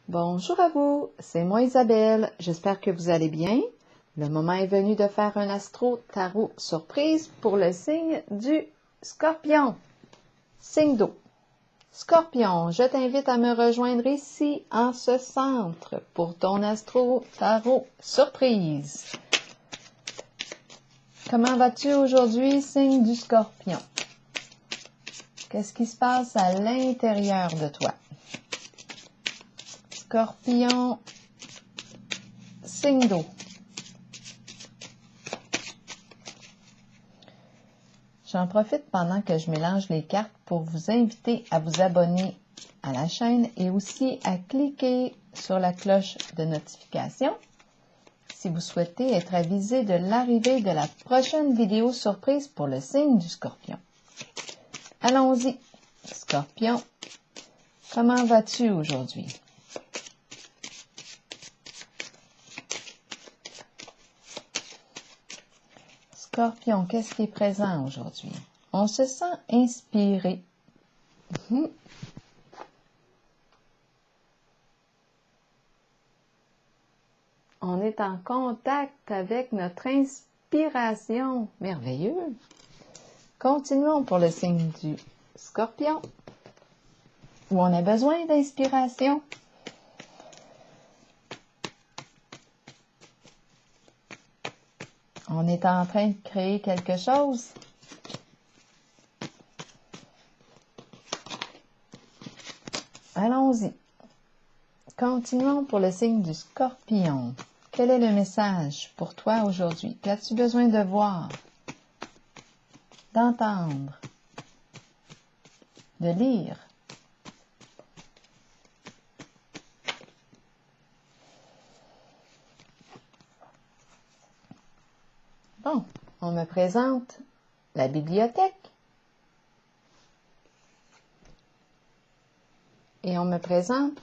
Bonjour à vous, c'est moi Isabelle, j'espère que vous allez bien. Le moment est venu de faire un astro-tarot surprise pour le signe du Scorpion. Signe d'eau. Scorpion, je t'invite à me rejoindre ici en ce centre pour ton astro-tarot surprise. Comment vas-tu aujourd'hui, signe du Scorpion? Qu'est-ce qui se passe à l'intérieur de toi? Scorpion, signe d'eau. J'en profite pendant que je mélange les cartes pour vous inviter à vous abonner à la chaîne et aussi à cliquer sur la cloche de notification si vous souhaitez être avisé de l'arrivée de la prochaine vidéo surprise pour le signe du Scorpion. Allons-y, Scorpion, comment vas-tu aujourd'hui? Scorpion, qu'est-ce qui est présent aujourd'hui? On se sent inspiré. On est en contact avec notre inspiration. Merveilleux. Continuons pour le signe du Scorpion, où on a besoin d'inspiration. On est en train de créer quelque chose. Allons-y. Continuons pour le signe du Scorpion. Quel est le message pour toi aujourd'hui? Qu'as-tu besoin de voir, d'entendre, de lire? Bon, on me présente la bibliothèque. Et on me présente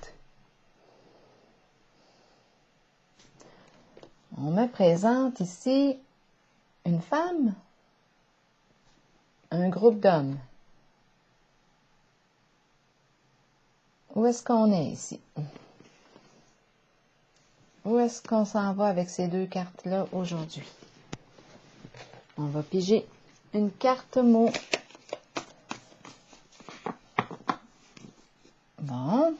ici une femme, un groupe d'hommes. Où est-ce qu'on est ici? Où est-ce qu'on s'en va avec ces deux cartes-là aujourd'hui? On va piger une carte mot. Bon,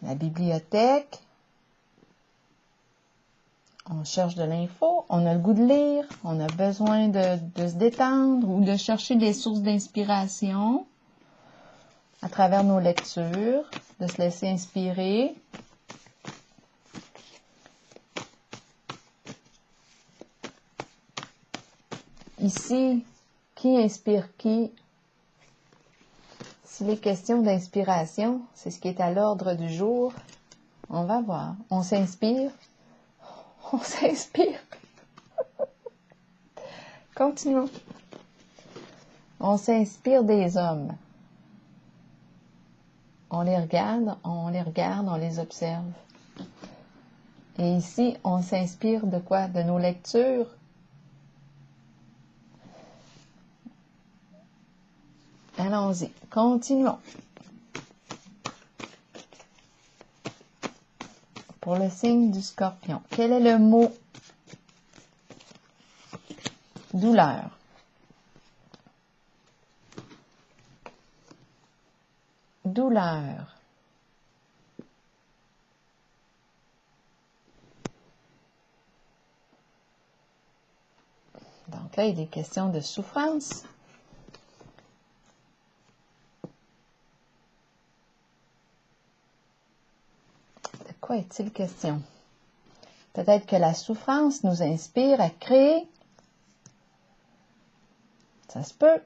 la bibliothèque. On cherche de l'info, on a le goût de lire, on a besoin de se détendre ou de chercher des sources d'inspiration à travers nos lectures, de se laisser inspirer. Ici, qui inspire qui? S'il est question d'inspiration, c'est ce qui est à l'ordre du jour. On va voir. On s'inspire. On s'inspire. Continuons. On s'inspire des hommes. On les regarde, on les observe. Et ici, on s'inspire de quoi? De nos lectures. Allons-y, continuons. Pour le signe du Scorpion, quel est le mot? Douleur. Douleur. Donc là, il est question de souffrance. De quoi est-il question? Peut-être que la souffrance nous inspire à créer. Ça se peut.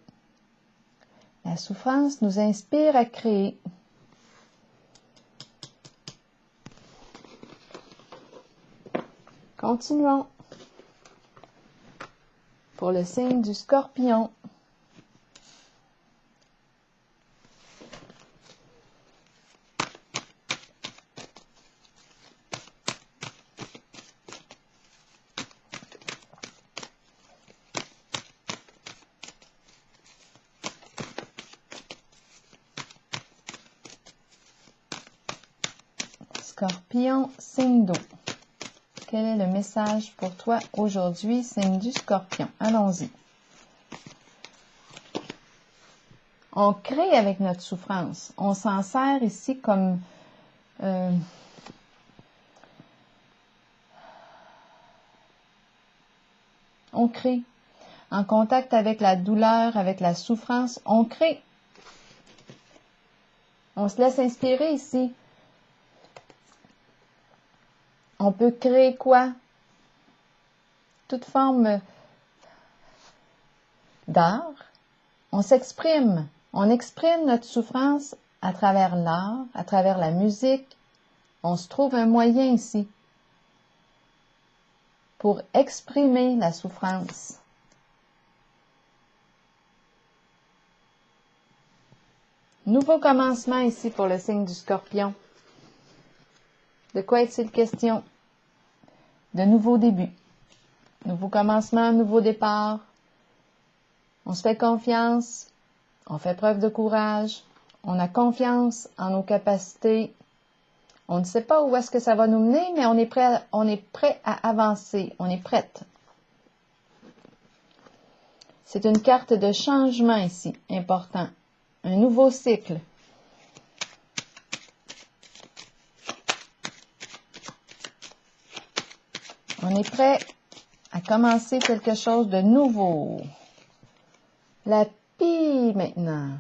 La souffrance nous inspire à créer. Continuons. Pour le signe du Scorpion. Scorpion, signe d'eau. Quel est le message pour toi aujourd'hui, signe du Scorpion? Allons-y. On crée avec notre souffrance. On s'en sert ici comme on crée. En contact avec la douleur, avec la souffrance, on crée. On se laisse inspirer ici. On peut créer quoi? Toute forme d'art. On s'exprime. On exprime notre souffrance à travers l'art, à travers la musique. On se trouve un moyen ici pour exprimer la souffrance. Nouveau commencement ici pour le signe du Scorpion. De quoi est-il question? De nouveaux débuts. Nouveau commencement, nouveau départ. On se fait confiance. On fait preuve de courage. On a confiance en nos capacités. On ne sait pas où est-ce que ça va nous mener, mais on est prêt à avancer. On est prête. C'est une carte de changement ici, important. Un nouveau cycle. On est prêt à commencer quelque chose de nouveau. La pie maintenant.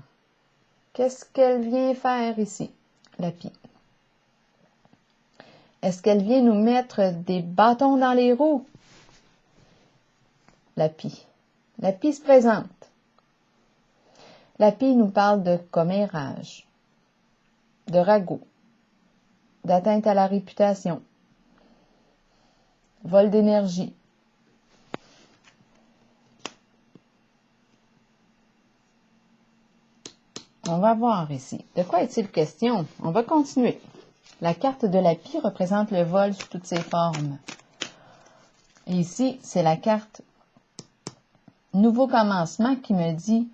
Qu'est-ce qu'elle vient faire ici, la pie? Est-ce qu'elle vient nous mettre des bâtons dans les roues? La pie. La pie se présente. La pie nous parle de commérage, de ragot, d'atteinte à la réputation, vol d'énergie. On va voir ici. De quoi est-il question? On va continuer. La carte de la pie représente le vol sous toutes ses formes. Et ici, c'est la carte nouveau commencement qui me dit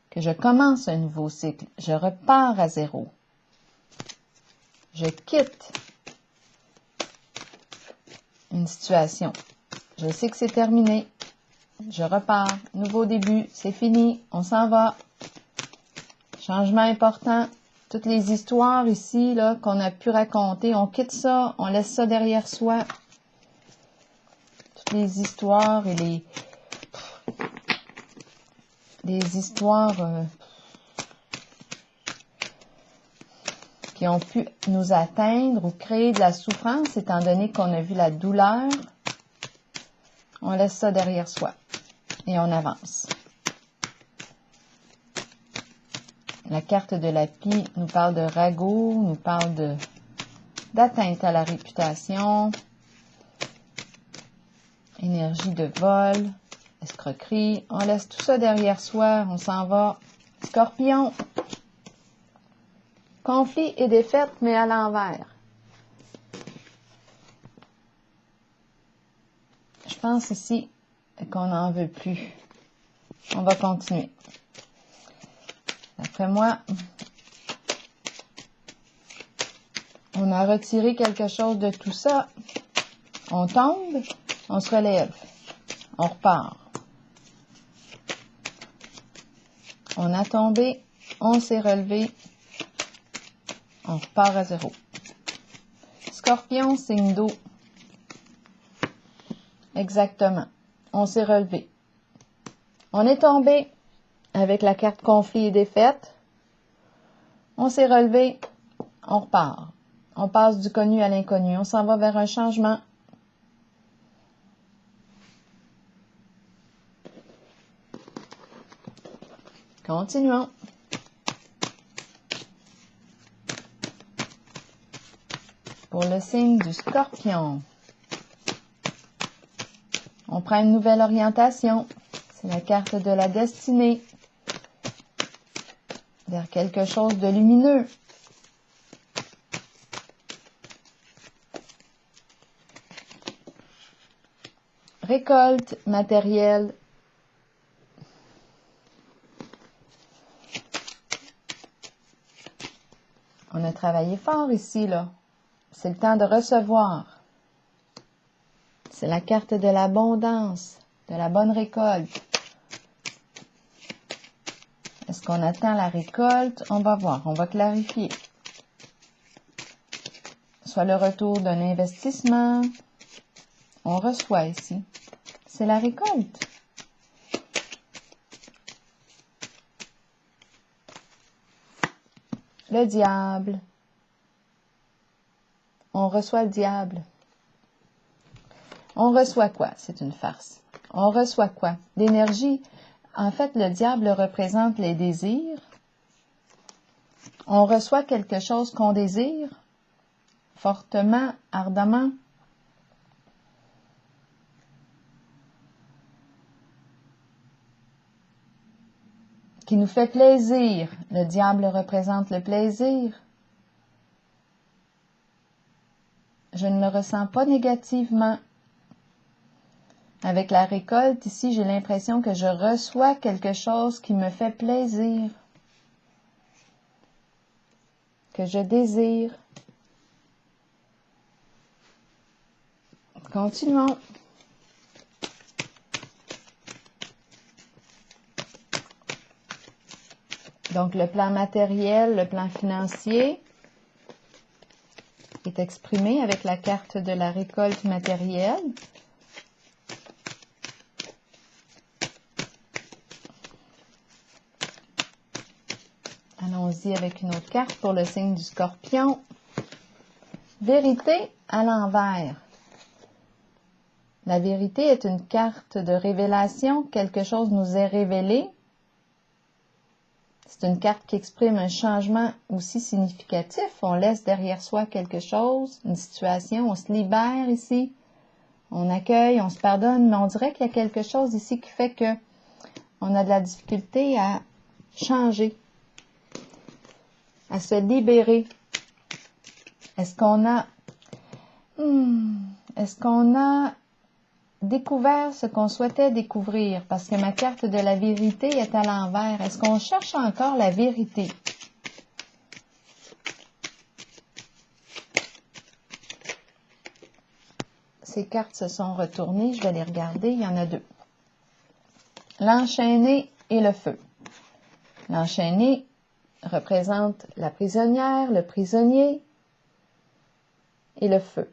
que je commence un nouveau cycle. Je repars à zéro. Je quitte une situation. Je sais que c'est terminé. Je repars. Nouveau début. C'est fini. On s'en va. Changement important. Toutes les histoires ici là qu'on a pu raconter, on quitte ça. On laisse ça derrière soi. Toutes les histoires et les histoires qui ont pu nous atteindre ou créer de la souffrance, étant donné qu'on a vu la douleur, on laisse ça derrière soi et on avance. La carte de la pie nous parle de ragot, nous parle d'atteinte à la réputation, énergie de vol, escroquerie. On laisse tout ça derrière soi, on s'en va. Scorpion. Conflit et défaite, mais à l'envers. Je pense ici qu'on n'en veut plus. On va continuer. D'après moi, on a retiré quelque chose de tout ça. On tombe, on se relève, on repart. On a tombé, on s'est relevé, on repart à zéro. Scorpion, signe d'eau. Exactement. On s'est relevé. On est tombé avec la carte conflit et défaite. On s'est relevé, on repart. On passe du connu à l'inconnu. On s'en va vers un changement. Continuons. Pour le signe du Scorpion, on prend une nouvelle orientation. C'est la carte de la destinée. Vers quelque chose de lumineux. Récolte matérielle. On a travaillé fort ici, là. c'est le temps de recevoir. C'est la carte de l'abondance, de la bonne récolte. Est-ce qu'on attend la récolte? On va voir, on va clarifier. Soit le retour d'un investissement. On reçoit ici. C'est la récolte. Le diable. On reçoit le diable. On reçoit quoi? C'est une farce. On reçoit quoi? L'énergie. En fait, le diable représente les désirs. On reçoit quelque chose qu'on désire, fortement, ardemment. Qui nous fait plaisir. Le diable représente le plaisir. Je ne le ressens pas négativement. Avec la récolte, ici, j'ai l'impression que je reçois quelque chose qui me fait plaisir, que je désire. Continuons. Donc, le plan matériel, le plan financier est exprimé avec la carte de la récolte matérielle. Allons-y avec une autre carte pour le signe du Scorpion. Vérité à l'envers. La vérité est une carte de révélation. Quelque chose nous est révélé. C'est une carte qui exprime un changement aussi significatif. On laisse derrière soi quelque chose, une situation, on se libère ici. On accueille, on se pardonne, mais on dirait qu'il y a quelque chose ici qui fait que on a de la difficulté à changer, à se libérer. Est-ce qu'on a découvert ce qu'on souhaitait découvrir? Parce que ma carte de la vérité est à l'envers. Est-ce qu'on cherche encore la vérité? Ces cartes se sont retournées. Je vais les regarder. Il y en a deux. L'enchaîné et le feu. L'enchaîné représente la prisonnière, le prisonnier et le feu.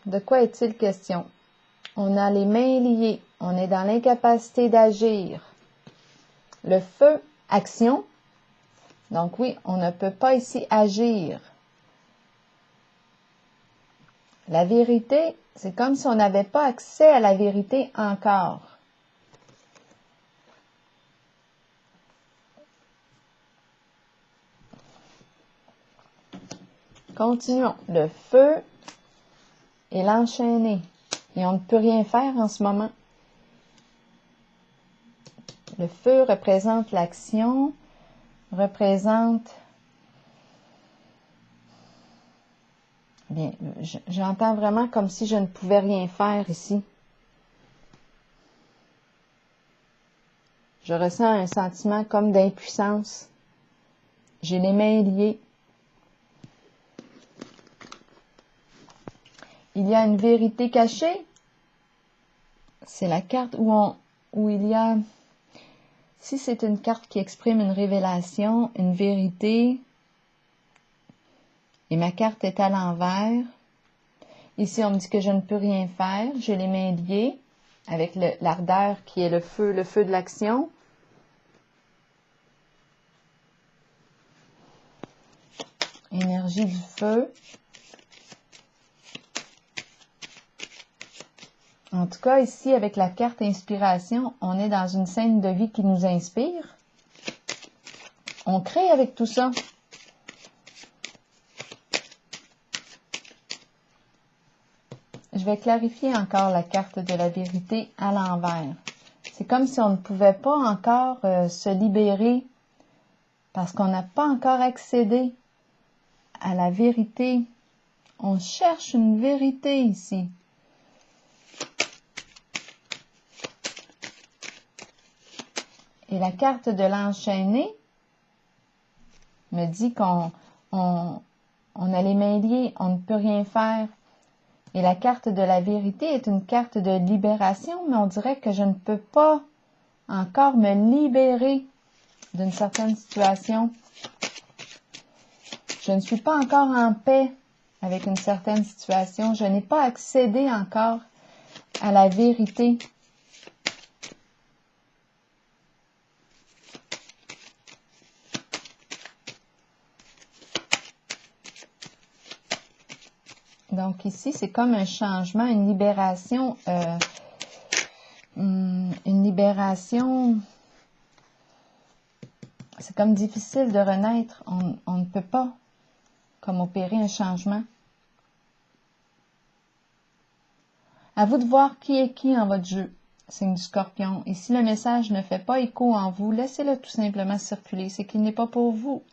De quoi est-il question? On a les mains liées, on est dans l'incapacité d'agir. Le feu, action. Donc oui, on ne peut pas ici agir. La vérité, c'est comme si on n'avait pas accès à la vérité encore. Continuons. Le feu et l'enchaîné. Et on ne peut rien faire en ce moment. Le feu représente l'action, représente... Bien, j'entends vraiment comme si je ne pouvais rien faire ici. Je ressens un sentiment comme d'impuissance. J'ai les mains liées. Il y a une vérité cachée. C'est la carte où il y a... Si c'est une carte qui exprime une révélation, une vérité, et ma carte est à l'envers, ici on me dit que je ne peux rien faire, j'ai les mains liées, avec l'ardeur qui est le feu de l'action. Énergie du feu. En tout cas, ici, avec la carte inspiration, on est dans une scène de vie qui nous inspire. On crée avec tout ça. Je vais clarifier encore la carte de la vérité à l'envers. C'est comme si on ne pouvait pas encore se libérer parce qu'on n'a pas encore accédé à la vérité. On cherche une vérité ici. Et la carte de l'enchaîné, me dit qu'on a les mains liées, on ne peut rien faire. Et la carte de la vérité est une carte de libération, mais on dirait que je ne peux pas encore me libérer d'une certaine situation. Je ne suis pas encore en paix avec une certaine situation. Je n'ai pas accédé encore à la vérité. Donc ici, c'est comme un changement, une libération. C'est comme difficile de renaître. On ne peut pas comme opérer un changement. À vous de voir qui est qui en votre jeu, signe du Scorpion. Et si le message ne fait pas écho en vous, laissez-le tout simplement circuler. C'est qu'il n'est pas pour vous.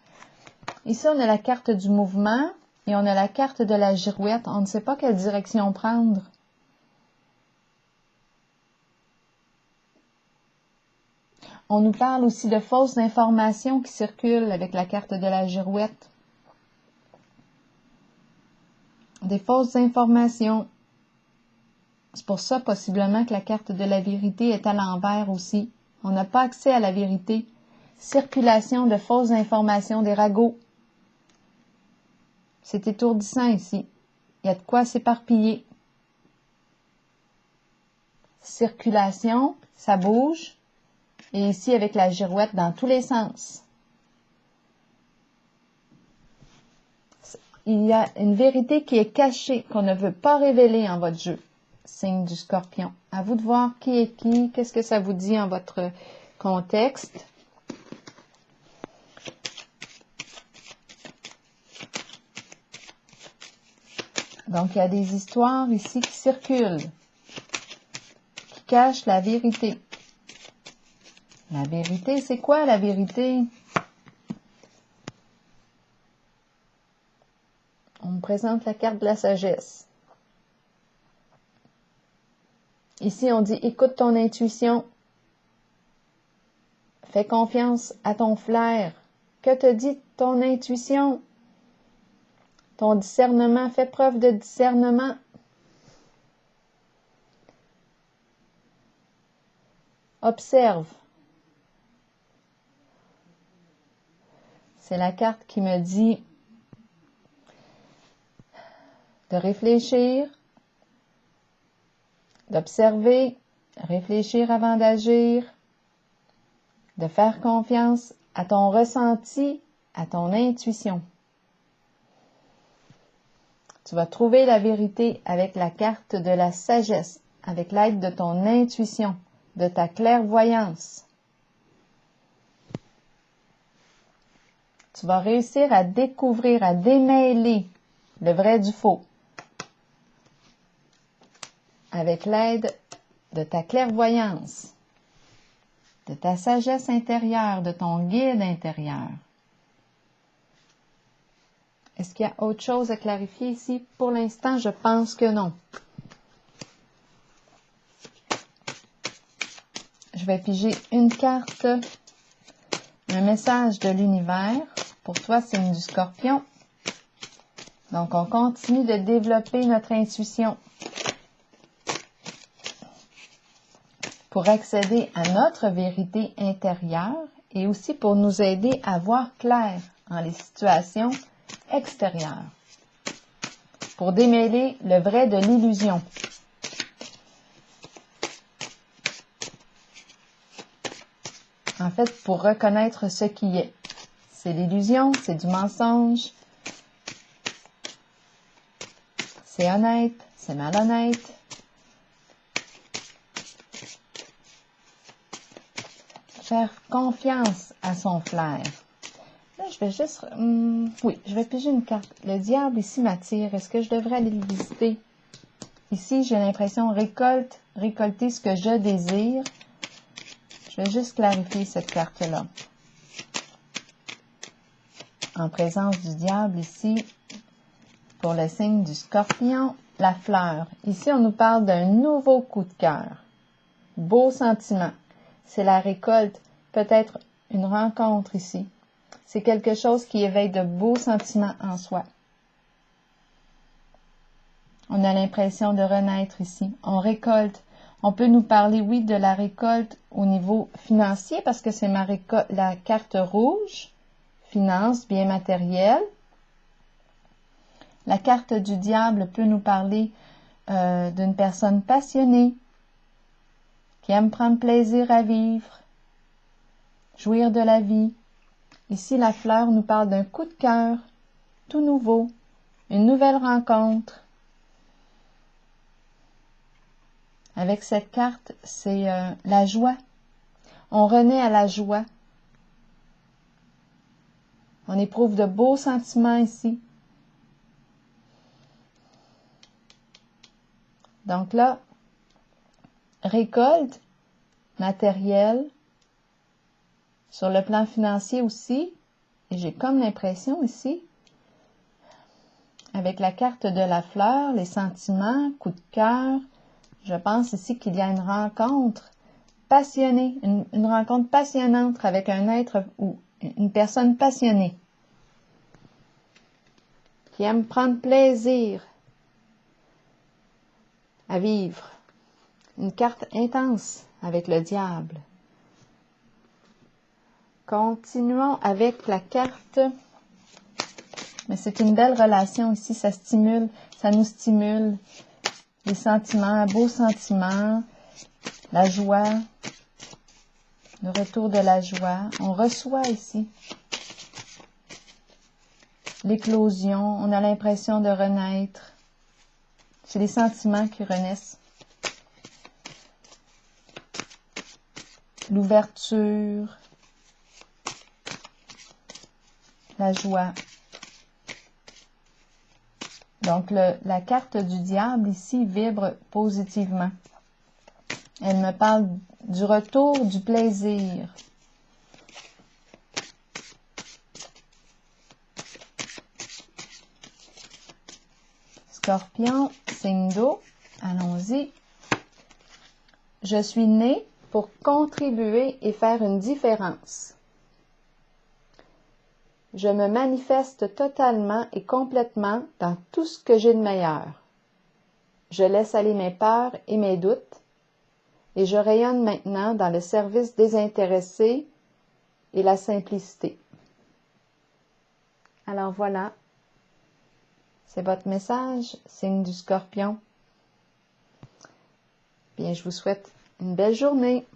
Ici, on a la carte du mouvement et on a la carte de la girouette. On ne sait pas quelle direction prendre. On nous parle aussi de fausses informations qui circulent avec la carte de la girouette. Des fausses informations. C'est pour ça, possiblement, que la carte de la vérité est à l'envers aussi. On n'a pas accès à la vérité. Circulation de fausses informations, des ragots. C'est étourdissant ici. Il y a de quoi s'éparpiller. Circulation, ça bouge. Et ici, avec la girouette dans tous les sens. Il y a une vérité qui est cachée, qu'on ne veut pas révéler en votre jeu. Signe du Scorpion. À vous de voir qui est qui, qu'est-ce que ça vous dit en votre contexte. Donc, il y a des histoires ici qui circulent, qui cachent la vérité. La vérité, c'est quoi la vérité? On me présente la carte de la sagesse. Ici, on dit, écoute ton intuition. Fais confiance à ton flair. Que te dit ton intuition? Ton discernement, fais preuve de discernement. Observe. C'est la carte qui me dit de réfléchir, d'observer, réfléchir avant d'agir, de faire confiance à ton ressenti, à ton intuition. Tu vas trouver la vérité avec la carte de la sagesse, avec l'aide de ton intuition, de ta clairvoyance. Tu vas réussir à découvrir, à démêler le vrai du faux avec l'aide de ta clairvoyance, de ta sagesse intérieure, de ton guide intérieur. Est-ce qu'il y a autre chose à clarifier ici? Pour l'instant, je pense que non. Je vais piger une carte, un message de l'univers. Pour toi, signe du Scorpion. Donc, on continue de développer notre intuition pour accéder à notre vérité intérieure et aussi pour nous aider à voir clair dans les situations extérieures, pour démêler le vrai de l'illusion. En fait, pour reconnaître ce qui est. C'est l'illusion, c'est du mensonge, c'est honnête, c'est malhonnête. Faire confiance à son flair. Là, je vais juste... oui, je vais piger une carte. Le diable ici m'attire. Est-ce que je devrais aller le visiter? Ici, j'ai l'impression récolter ce que je désire. Je vais juste clarifier cette carte-là. En présence du diable ici, pour le signe du Scorpion, la fleur. Ici, on nous parle d'un nouveau coup de cœur. Beau sentiment. C'est la récolte, peut-être une rencontre ici. C'est quelque chose qui éveille de beaux sentiments en soi. On a l'impression de renaître ici. On récolte. On peut nous parler, oui, de la récolte au niveau financier parce que c'est la carte rouge. Finance, bien matériel. La carte du diable peut nous parler d'une personne passionnée qui aime prendre plaisir à vivre, jouir de la vie. Ici, la fleur nous parle d'un coup de cœur, tout nouveau, une nouvelle rencontre. Avec cette carte, c'est la joie. On renaît à la joie. On éprouve de beaux sentiments ici. Donc là, récolte, matériel, sur le plan financier aussi, et j'ai comme l'impression ici, avec la carte de la fleur, les sentiments, coup de cœur, je pense ici qu'il y a une rencontre passionnée, une rencontre passionnante avec un être ou une personne passionnée qui aime prendre plaisir à vivre. Une carte intense avec le diable. Continuons avec la carte. Mais c'est une belle relation ici, ça nous stimule. Les sentiments, un beau sentiment, la joie, le retour de la joie. On reçoit ici l'éclosion, on a l'impression de renaître. C'est les sentiments qui renaissent. L'ouverture, la joie. Donc, la carte du diable ici vibre positivement. Elle me parle du retour du plaisir. Scorpion, signe d'eau. Allons-y. Je suis né pour contribuer et faire une différence. Je me manifeste totalement et complètement dans tout ce que j'ai de meilleur. Je laisse aller mes peurs et mes doutes et je rayonne maintenant dans le service désintéressé et la simplicité. Alors voilà, c'est votre message, signe du Scorpion. Bien, je vous souhaite une belle journée.